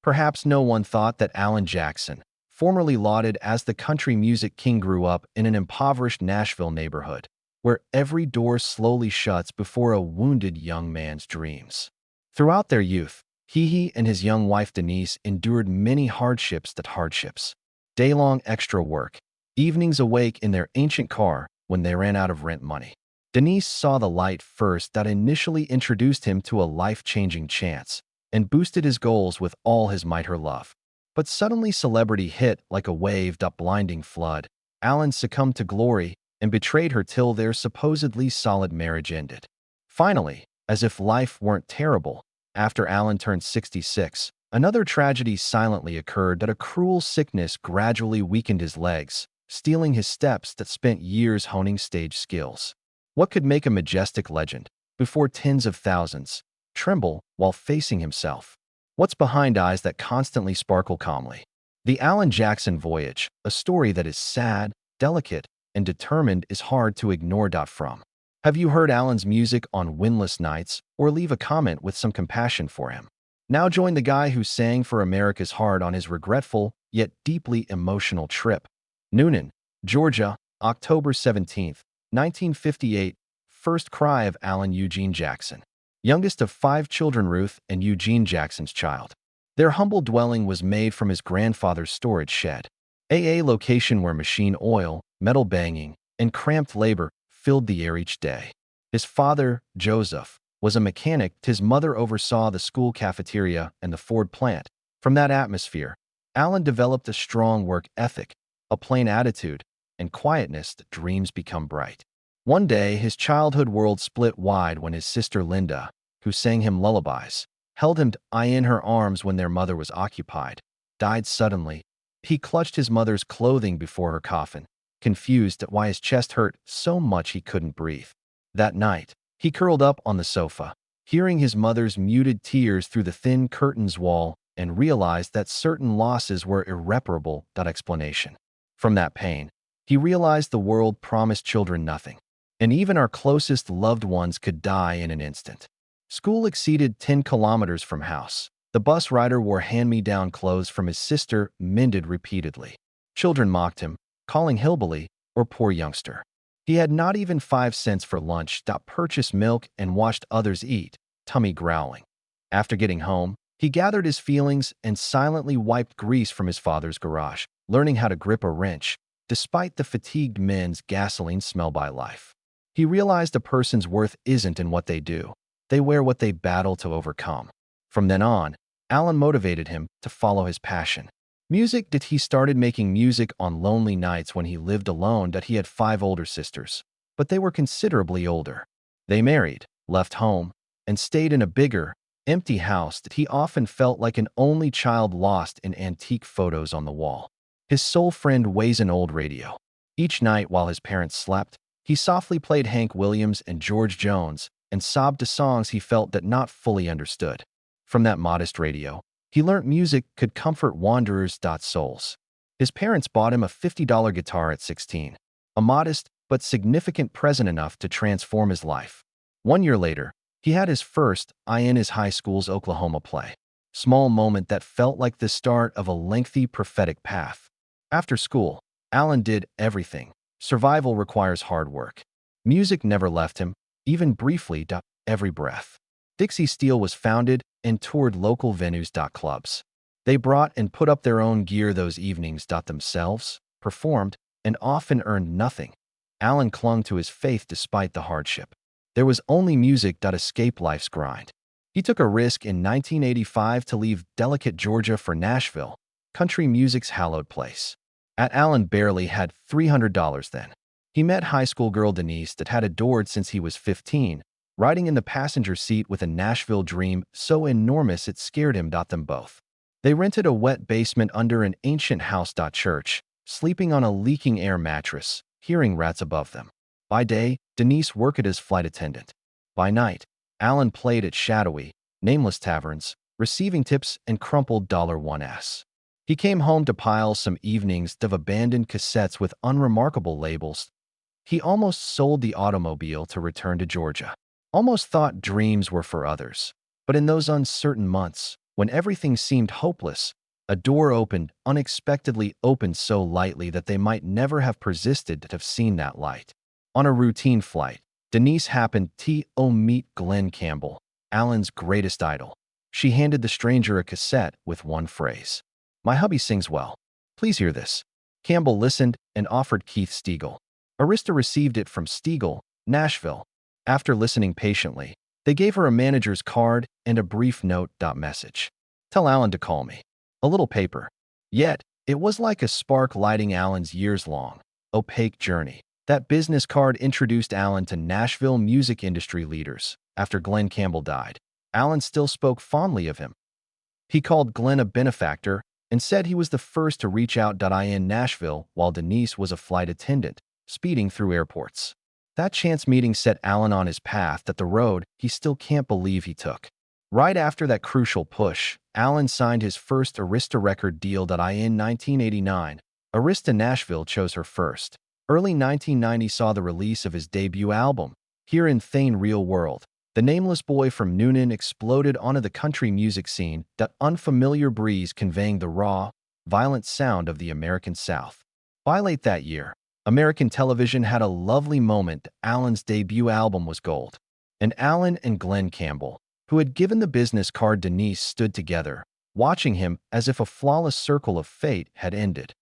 Perhaps no one thought that Alan Jackson, formerly lauded as the country music king, grew up in an impoverished Nashville neighborhood, where every door slowly shuts before a wounded young man's dreams. Throughout their youth, he and his young wife Denise endured many hardships. Day-long extra work, evenings awake in their ancient car when they ran out of rent money. Denise saw the light first that initially introduced him to a life-changing chance and boosted his goals with all his might her love. But suddenly celebrity hit like a waved-up blinding flood. Alan succumbed to glory and betrayed her till their supposedly solid marriage ended. Finally, as if life weren't terrible, after Alan turned 66, another tragedy silently occurred that a cruel sickness gradually weakened his legs, stealing his steps that spent years honing stage skills. What could make a majestic legend, before tens of thousands, tremble while facing himself? What's behind eyes that constantly sparkle calmly? The Alan Jackson Voyage, a story that is sad, delicate, and determined, is hard to ignore. From. Have you heard Alan's music on windless nights, or leave a comment with some compassion for him? Now join the guy who sang for America's heart on his regretful, yet deeply emotional trip. Noonan, Georgia, October 17, 1958, first cry of Alan Eugene Jackson. Youngest of 5 children, Ruth and Eugene Jackson's child. Their humble dwelling was made from his grandfather's storage shed, a location where machine oil, metal banging, and cramped labor filled the air each day. His father, Joseph, was a mechanic. His mother oversaw the school cafeteria and the Ford plant. From that atmosphere, Alan developed a strong work ethic, a plain attitude, and quietness that dreams become bright. One day, his childhood world split wide when his sister Linda, who sang him lullabies, held him in her arms when their mother was occupied, died suddenly. He clutched his mother's clothing before her coffin, confused at why his chest hurt so much he couldn't breathe. That night, he curled up on the sofa, hearing his mother's muted tears through the thin curtains wall, and realized that certain losses were irreparable. Explanation. From that pain, he realized the world promised children nothing, and even our closest loved ones could die in an instant. School exceeded 10 kilometers from house. The bus rider wore hand-me-down clothes from his sister, mended repeatedly. Children mocked him, calling hillbilly or poor youngster. He had not even 5 cents for lunch. Purchased milk and watched others eat, tummy growling. After getting home, he gathered his feelings and silently wiped grease from his father's garage, learning how to grip a wrench, despite the fatigued men's gasoline smell by life. He realized a person's worth isn't in what they do. They wear what they battle to overcome. From then on, Alan motivated him to follow his passion. Music. He started making music on lonely nights when he lived alone. He had 5 older sisters, but they were considerably older. They married, left home, and stayed in a bigger, empty house that he often felt like an only child lost in antique photos on the wall. His sole friend was an old radio. Each night while his parents slept, he softly played Hank Williams and George Jones and sobbed to songs he felt that not fully understood. From that modest radio, he learned music could comfort wanderers' souls. His parents bought him a $50 guitar at 16, a modest but significant present enough to transform his life. 1 year later, he had his first in his high school's Oklahoma play. Small moment that felt like the start of a lengthy prophetic path. After school, Alan did everything. Survival requires hard work. Music never left him, even briefly. Every breath. Dixie Steel was founded and toured local venues. Clubs. They brought and put up their own gear those evenings. Themselves, performed, and often earned nothing. Alan clung to his faith despite the hardship. There was only music. Escape life's grind. He took a risk in 1985 to leave delicate Georgia for Nashville, country music's hallowed place. Alan barely had $300 then. He met high school girl Denise that had adored since he was 15, riding in the passenger seat with a Nashville dream so enormous it scared him. Them both. They rented a wet basement under an ancient house. Church, sleeping on a leaking air mattress, hearing rats above them. By day, Denise worked as flight attendant. By night, Alan played at shadowy, nameless taverns, receiving tips and crumpled $1s. He came home to pile some evenings of abandoned cassettes with unremarkable labels. He almost sold the automobile to return to Georgia. Almost thought dreams were for others. But in those uncertain months, When everything seemed hopeless, a door opened, unexpectedly opened so lightly that they might never have persisted to have seen that light. On a routine flight, Denise happened to meet Glenn Campbell, Alan's greatest idol. She handed the stranger a cassette with one phrase. "My hubby sings well. Please hear this." Campbell listened and offered Keith Stegall. Arista received it from Stegall, Nashville. After listening patiently, they gave her a manager's card and a brief note. Message. "Tell Alan to call me." A little paper. Yet, it was like a spark lighting Alan's years-long, opaque journey. That business card introduced Alan to Nashville music industry leaders. After Glenn Campbell died, Alan still spoke fondly of him. He called Glenn a benefactor and said he was the first to reach out. In Nashville while Denise was a flight attendant, speeding through airports. That chance meeting set Alan on his path that the road he still can't believe he took. Right after that crucial push, Alan signed his first Arista record deal. In 1989, Arista Nashville chose her first. Early 1990 saw the release of his debut album, Here in Thane Real World. The nameless boy from Noonan exploded onto the country music scene, that unfamiliar breeze conveying the raw, violent sound of the American South. By late that year, American television had a lovely moment. Alan's debut album was gold. And Alan and Glenn Campbell, who had given the business card Denise, stood together, watching him as if a flawless circle of fate had ended.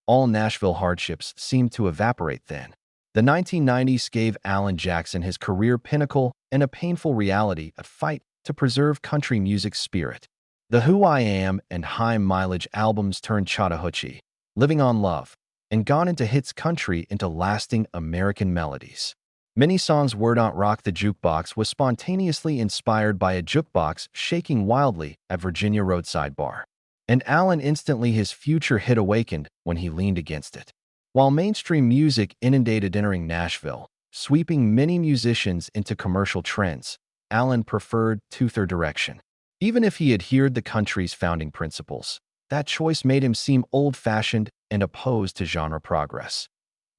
All Nashville hardships seemed to evaporate then. The 1990s gave Alan Jackson his career pinnacle and a painful reality, a fight to preserve country music's spirit. The Who I Am and High Mileage albums turned Chattahoochee, Living on Love, and Gone into hits country into lasting American melodies. Many songs were not rock. The jukebox was spontaneously inspired by a jukebox shaking wildly at Virginia roadside bar. And Alan instantly his future hit awakened when he leaned against it. While mainstream music inundated entering Nashville, sweeping many musicians into commercial trends, Alan preferred their direction. Even if he adhered the country's founding principles, that choice made him seem old-fashioned and opposed to genre progress.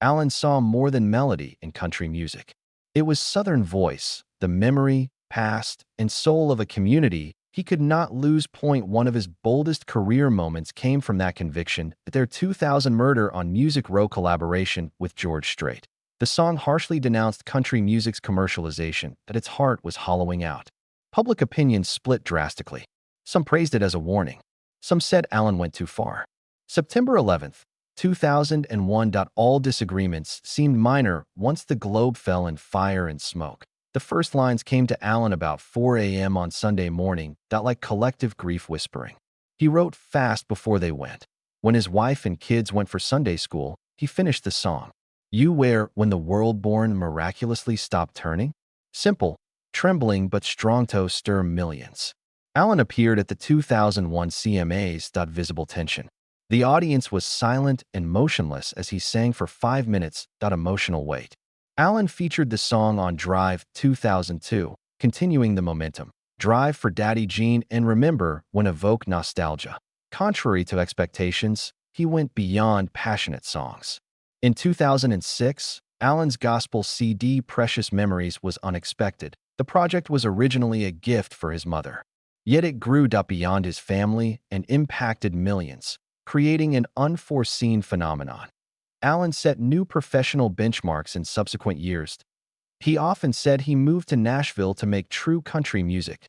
Alan saw more than melody in country music. It was Southern voice, the memory, past, and soul of a community he could not lose. One of his boldest career moments came from that conviction that their 2000 Murder on Music Row collaboration with George Strait. The song harshly denounced country music's commercialization, that its heart was hollowing out. Public opinion split drastically. Some praised it as a warning. Some said Alan went too far. September 11, 2001. All disagreements seemed minor once the globe fell in fire and smoke. The first lines came to Alan about 4 a.m. on Sunday morning, like collective grief whispering. He wrote fast before they went. When his wife and kids went for Sunday school, he finished the song. "You where when the world born miraculously stopped turning?" Simple, trembling but strong to stir millions. Alan appeared at the 2001 CMAs. Visible tension. The audience was silent and motionless as he sang for 5 minutes. Emotional weight. Alan featured the song on Drive 2002, continuing the momentum. Drive for Daddy Jean and Remember When evoke nostalgia. Contrary to expectations, he went beyond passionate songs. In 2006, Alan's gospel CD Precious Memories was unexpected. The project was originally a gift for his mother. Yet it grew beyond his family and impacted millions, creating an unforeseen phenomenon. Alan set new professional benchmarks in subsequent years. He often said he moved to Nashville to make true country music.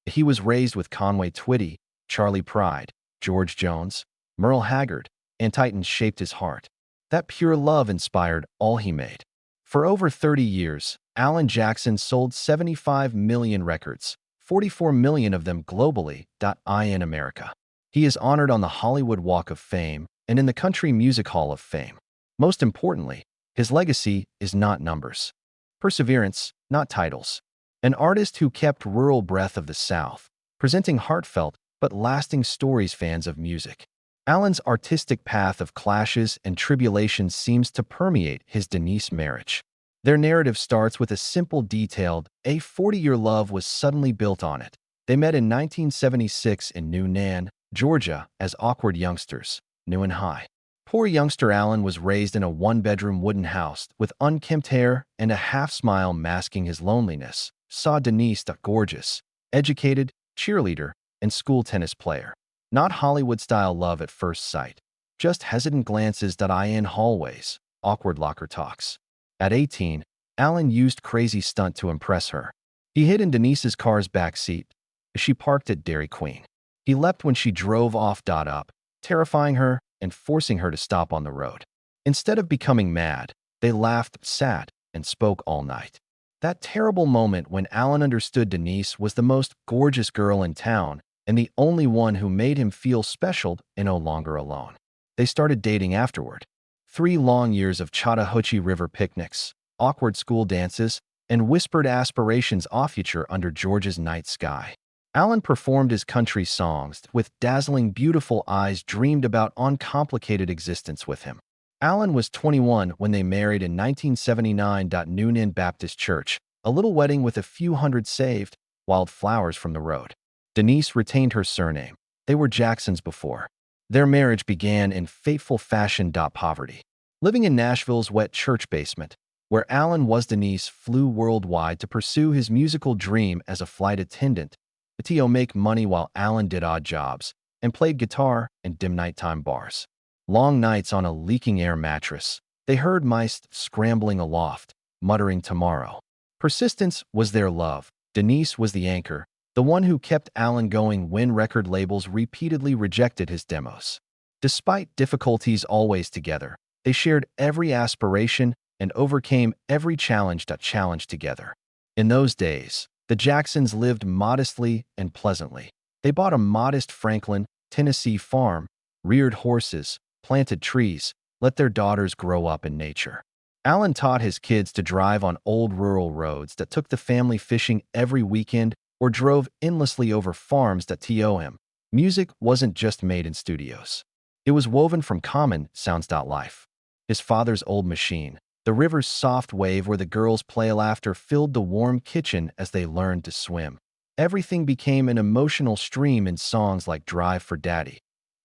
He was raised with Conway Twitty, Charlie Pride, George Jones, Merle Haggard, and Titans shaped his heart. That pure love inspired all he made. For over 30 years, Alan Jackson sold 75 million records, 44 million of them globally. In America. He is honored on the Hollywood Walk of Fame and in the Country Music Hall of Fame. Most importantly, his legacy is not numbers. Perseverance, not titles. An artist who kept rural breath of the South, presenting heartfelt but lasting stories. Fans of music. Alan's artistic path of clashes and tribulations seems to permeate his Denise marriage. Their narrative starts with a simple detailed, a 40-year love was suddenly built on it. They met in 1976 in Noonan, Georgia, as awkward youngsters, new and high. Poor youngster Alan was raised in a one-bedroom wooden house with unkempt hair and a half-smile masking his loneliness. Saw Denise, gorgeous, educated, cheerleader, and school tennis player. Not Hollywood-style love at first sight. Just hesitant glances that eye in hallways, awkward locker talks. At 18, Alan used crazy stunt to impress her. He hid in Denise's car's back seat as she parked at Dairy Queen. He leapt when she drove off up, terrifying her and forcing her to stop on the road. Instead of becoming mad, they laughed, sat, and spoke all night. That terrible moment when Alan understood Denise was the most gorgeous girl in town and the only one who made him feel special and no longer alone. They started dating afterward. 3 long years of Chattahoochee River picnics, awkward school dances, and whispered aspirations off future under Georgia's night sky. Alan performed his country songs with dazzling, beautiful eyes, dreamed about uncomplicated existence with him. Alan was 21 when they married in 1979. Noonan Baptist Church, a little wedding with a few hundred saved, wild flowers from the road. Denise retained her surname. They were Jacksons before. Their marriage began in fateful fashion. Poverty. Living in Nashville's wet church basement, where Alan was, Denise flew worldwide to pursue his musical dream as a flight attendant. To make money while Alan did odd jobs and played guitar in dim nighttime bars. Long nights on a leaking air mattress. They heard mice scrambling aloft, muttering tomorrow. Persistence was their love. Denise was the anchor, the one who kept Alan going when record labels repeatedly rejected his demos. Despite difficulties, always together, they shared every aspiration and overcame every challenge together. In those days, the Jacksons lived modestly and pleasantly. They bought a modest Franklin, Tennessee farm, reared horses, planted trees, let their daughters grow up in nature. Alan taught his kids to drive on old rural roads that took the family fishing every weekend or drove endlessly over farms that to him. Music wasn't just made in studios. It was woven from common sounds. Life. His father's old machine, the river's soft wave where the girls' play laughter filled the warm kitchen as they learned to swim. Everything became an emotional stream in songs like Drive for Daddy.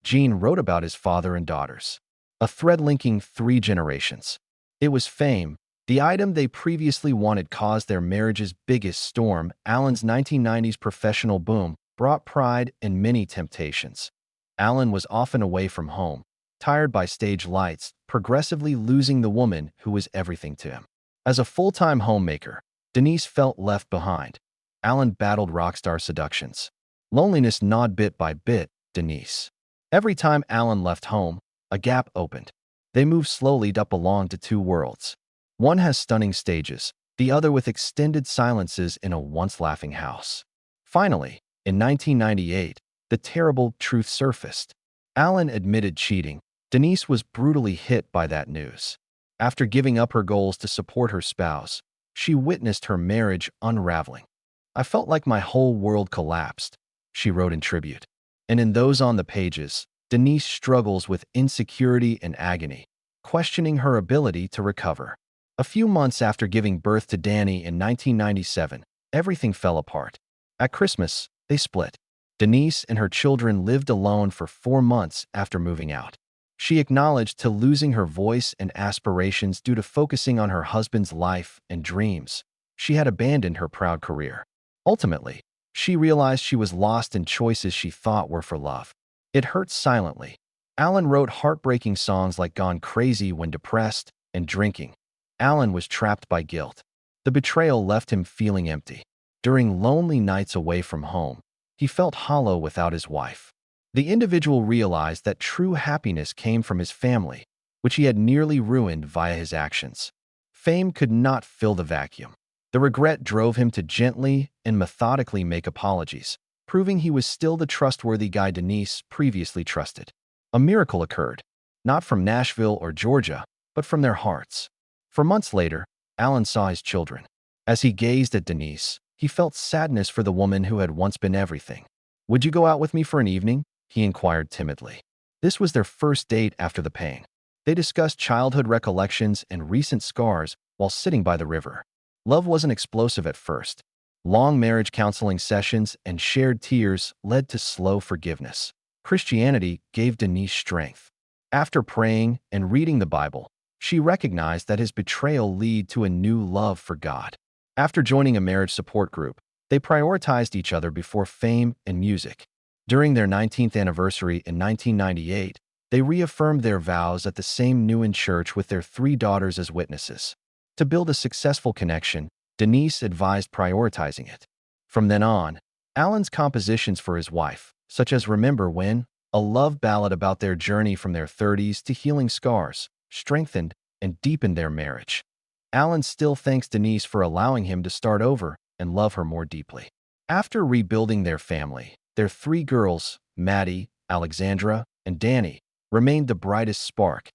Gene wrote about his father and daughters, a thread linking 3 generations. It was fame, the item they previously wanted, caused their marriage's biggest storm. Alan's 1990s professional boom brought pride and many temptations. Alan was often away from home, tired by stage lights, progressively losing the woman who was everything to him. As a full-time homemaker, Denise felt left behind. Alan battled rockstar seductions. Loneliness gnawed bit by bit Denise. Every time Alan left home, a gap opened. They moved slowly belonged to 2 worlds. One has stunning stages, the other with extended silences in a once laughing house. Finally, in 1998, the terrible truth surfaced. Alan admitted cheating. Denise was brutally hit by that news. After giving up her goals to support her spouse, she witnessed her marriage unraveling. "I felt like my whole world collapsed," she wrote in tribute. And in those on the pages, Denise struggles with insecurity and agony, questioning her ability to recover. A few months after giving birth to Danny in 1997, everything fell apart. At Christmas, they split. Denise and her children lived alone for 4 months after moving out. She acknowledged to losing her voice and aspirations due to focusing on her husband's life and dreams. She had abandoned her proud career. Ultimately, she realized she was lost in choices she thought were for love. It hurt silently. Alan wrote heartbreaking songs like Gone Crazy when depressed and drinking. Alan was trapped by guilt. The betrayal left him feeling empty. During lonely nights away from home, he felt hollow without his wife. The individual realized that true happiness came from his family, which he had nearly ruined via his actions. Fame could not fill the vacuum. The regret drove him to gently and methodically make apologies, proving he was still the trustworthy guy Denise previously trusted. A miracle occurred, not from Nashville or Georgia, but from their hearts. For months later, Alan saw his children. As he gazed at Denise, he felt sadness for the woman who had once been everything. "Would you go out with me for an evening?" he inquired timidly. This was their first date after the pain. They discussed childhood recollections and recent scars while sitting by the river. Love wasn't explosive at first. Long marriage counseling sessions and shared tears led to slow forgiveness. Christianity gave Denise strength. After praying and reading the Bible, she recognized that his betrayal led to a new love for God. After joining a marriage support group, they prioritized each other before fame and music. During their 19th anniversary in 1998, they reaffirmed their vows at the same Newen church with their three daughters as witnesses. To build a successful connection, Denise advised prioritizing it. From then on, Alan's compositions for his wife, such as Remember When, a love ballad about their journey from their 30s to healing scars, strengthened and deepened their marriage. Alan still thanks Denise for allowing him to start over and love her more deeply. After rebuilding their family, their three girls, Maddie, Alexandra, and Danny, remained the brightest spark.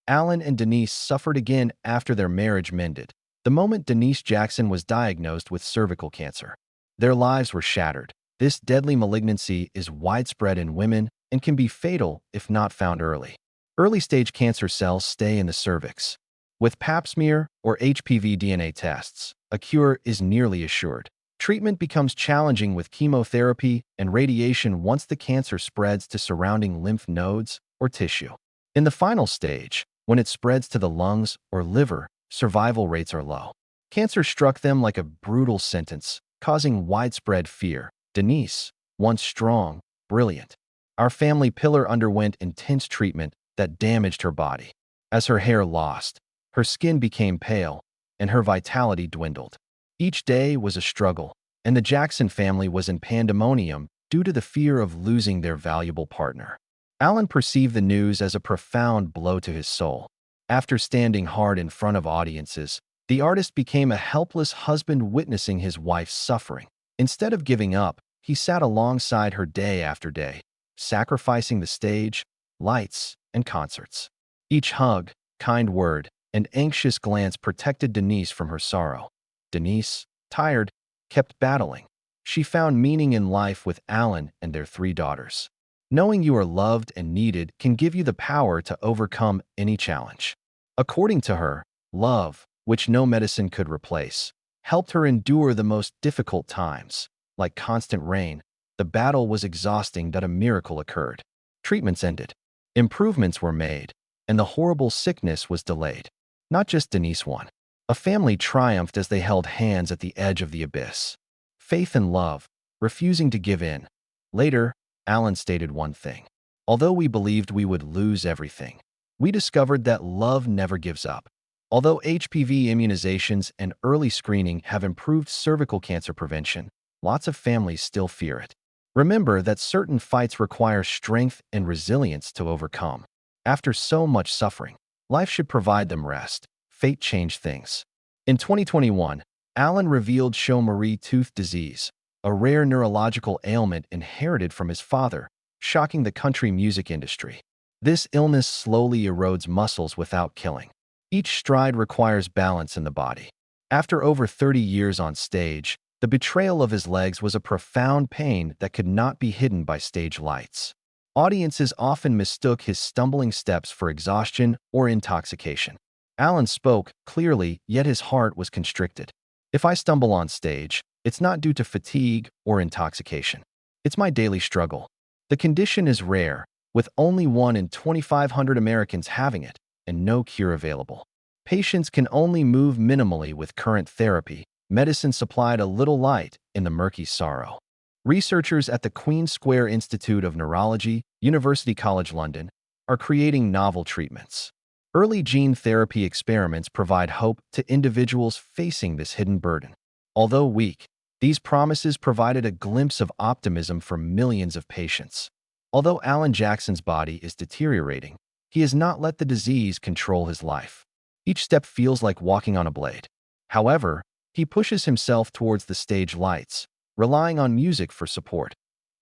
Alan and Denise suffered again after their marriage mended, the moment Denise Jackson was diagnosed with cervical cancer. Their lives were shattered. This deadly malignancy is widespread in women and can be fatal if not found early. Early-stage cancer cells stay in the cervix. With Pap smear or HPV DNA tests, a cure is nearly assured. Treatment becomes challenging with chemotherapy and radiation once the cancer spreads to surrounding lymph nodes or tissue. In the final stage, when it spreads to the lungs or liver, survival rates are low. Cancer struck them like a brutal sentence, causing widespread fear. Denise, once strong, brilliant, our family pillar, underwent intense treatment that damaged her body. As her hair lost, her skin became pale, and her vitality dwindled. Each day was a struggle, and the Jackson family was in pandemonium due to the fear of losing their valuable partner. Alan perceived the news as a profound blow to his soul. After standing hard in front of audiences, the artist became a helpless husband witnessing his wife's suffering. Instead of giving up, he sat alongside her day after day, sacrificing the stage, lights, and concerts. Each hug, kind word, and anxious glance protected Denise from her sorrow. Denise, tired, kept battling. She found meaning in life with Alan and their three daughters. Knowing you are loved and needed can give you the power to overcome any challenge. According to her, love, which no medicine could replace, helped her endure the most difficult times. Like constant rain, the battle was exhausting, but a miracle occurred. Treatments ended. Improvements were made, and the horrible sickness was delayed. Not just Denise won. A family triumphed as they held hands at the edge of the abyss. Faith and love, refusing to give in. Later, Alan stated one thing. Although we believed we would lose everything, we discovered that love never gives up. Although HPV immunizations and early screening have improved cervical cancer prevention, lots of families still fear it. Remember that certain fights require strength and resilience to overcome. After so much suffering, life should provide them rest. Fate changed things. In 2021, Alan revealed Chaudhary tooth disease, a rare neurological ailment inherited from his father, shocking the country music industry. This illness slowly erodes muscles without killing. Each stride requires balance in the body. After over 30 years on stage, the betrayal of his legs was a profound pain that could not be hidden by stage lights. Audiences often mistook his stumbling steps for exhaustion or intoxication. Alan spoke clearly, yet his heart was constricted. If I stumble on stage, it's not due to fatigue or intoxication. It's my daily struggle. The condition is rare, with only 1 in 2,500 Americans having it, and no cure available. Patients can only move minimally with current therapy. Medicine supplied a little light in the murky sorrow. Researchers at the Queen Square Institute of Neurology, University College London, are creating novel treatments. Early gene therapy experiments provide hope to individuals facing this hidden burden. Although weak, these promises provided a glimpse of optimism for millions of patients. Although Alan Jackson's body is deteriorating, he has not let the disease control his life. Each step feels like walking on a blade. However, he pushes himself towards the stage lights, relying on music for support.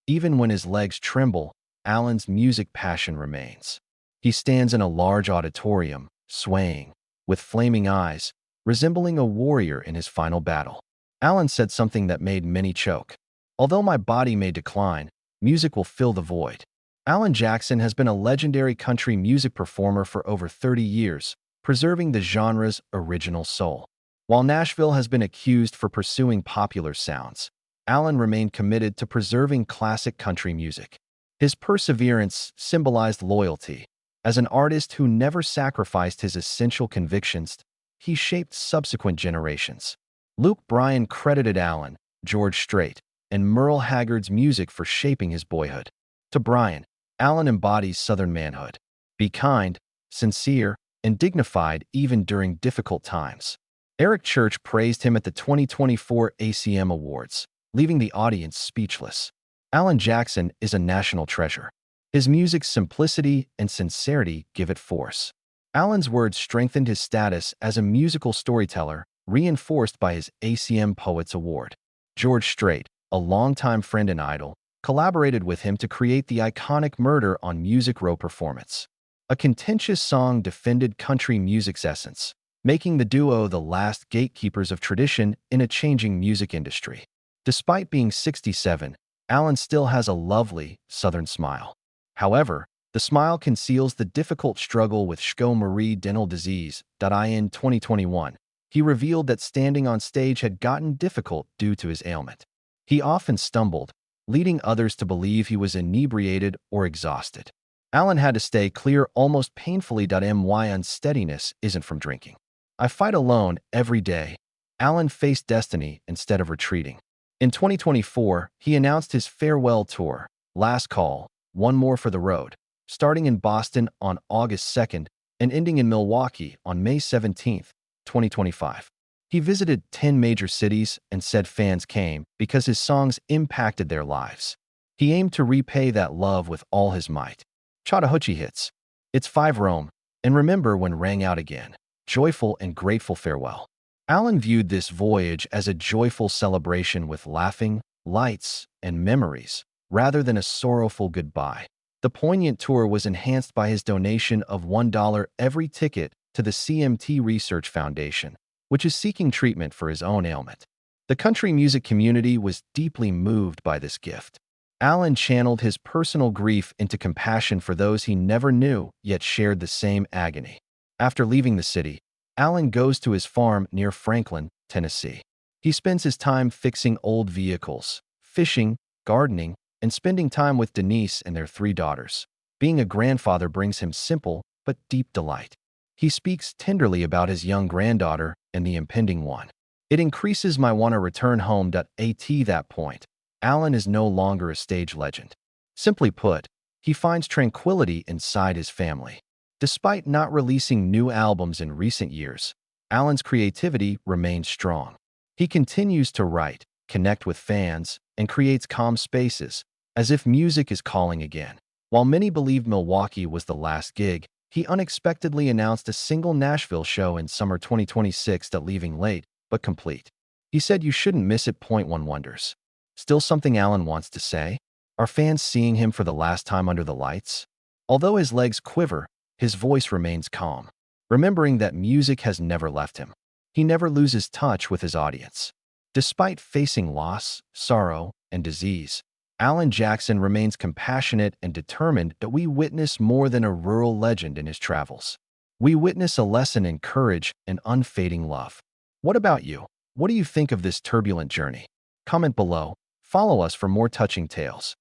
Even when his legs tremble, Alan's music passion remains. He stands in a large auditorium, swaying, with flaming eyes, resembling a warrior in his final battle. Alan said something that made many choke. Although my body may decline, music will fill the void. Alan Jackson has been a legendary country music performer for over 30 years, preserving the genre's original soul. While Nashville has been accused for pursuing popular sounds, Alan remained committed to preserving classic country music. His perseverance symbolized loyalty. As an artist who never sacrificed his essential convictions, he shaped subsequent generations. Luke Bryan credited Alan, George Strait, and Merle Haggard's music for shaping his boyhood. To Brian, Alan embodies Southern manhood. Be kind, sincere, and dignified even during difficult times. Eric Church praised him at the 2024 ACM Awards, leaving the audience speechless. Alan Jackson is a national treasure. His music's simplicity and sincerity give it force. Alan's words strengthened his status as a musical storyteller, reinforced by his ACM Poets Award. George Strait, a longtime friend and idol, collaborated with him to create the iconic Murder on Music Row performance. A contentious song defended country music's essence, making the duo the last gatekeepers of tradition in a changing music industry. Despite being 67, Alan still has a lovely, Southern smile. However, the smile conceals the difficult struggle with Charcot-Marie dental disease. In 2021, he revealed that standing on stage had gotten difficult due to his ailment. He often stumbled, leading others to believe he was inebriated or exhausted. Alan had to stay clear almost painfully. My unsteadiness isn't from drinking. I fight alone every day. Alan faced destiny instead of retreating. In 2024, he announced his farewell tour, Last Call, One More for the Road, starting in Boston on August 2nd and ending in Milwaukee on May 17, 2025. He visited 10 major cities and said fans came because his songs impacted their lives. He aimed to repay that love with all his might. Chattahoochee hits. It's 5 Rome, and remember when rang out again. Joyful and grateful farewell. Alan viewed this voyage as a joyful celebration with laughing, lights, and memories, rather than a sorrowful goodbye. The poignant tour was enhanced by his donation of $1 every ticket to the CMT Research Foundation, which is seeking treatment for his own ailment. The country music community was deeply moved by this gift. Alan channeled his personal grief into compassion for those he never knew yet shared the same agony. After leaving the city, Alan goes to his farm near Franklin, Tennessee. He spends his time fixing old vehicles, fishing, gardening, and spending time with Denise and their 3 daughters. Being a grandfather brings him simple but deep delight. He speaks tenderly about his young granddaughter and the impending one. It increases my want to return home. At that point, Alan is no longer a stage legend. Simply put, he finds tranquility inside his family. Despite not releasing new albums in recent years, Alan's creativity remains strong. He continues to write, connect with fans, and creates calm spaces, as if music is calling again. While many believed Milwaukee was the last gig, he unexpectedly announced a single Nashville show in summer 2026 that leaving late, but complete. He said you shouldn't miss it. One wonders. Still something Alan wants to say? Are fans seeing him for the last time under the lights? Although his legs quiver, his voice remains calm, remembering that music has never left him. He never loses touch with his audience. Despite facing loss, sorrow, and disease, Alan Jackson remains compassionate and determined. That we witness more than a rural legend in his travels. We witness a lesson in courage and unfading love. What about you? What do you think of this turbulent journey? Comment below. Follow us for more touching tales.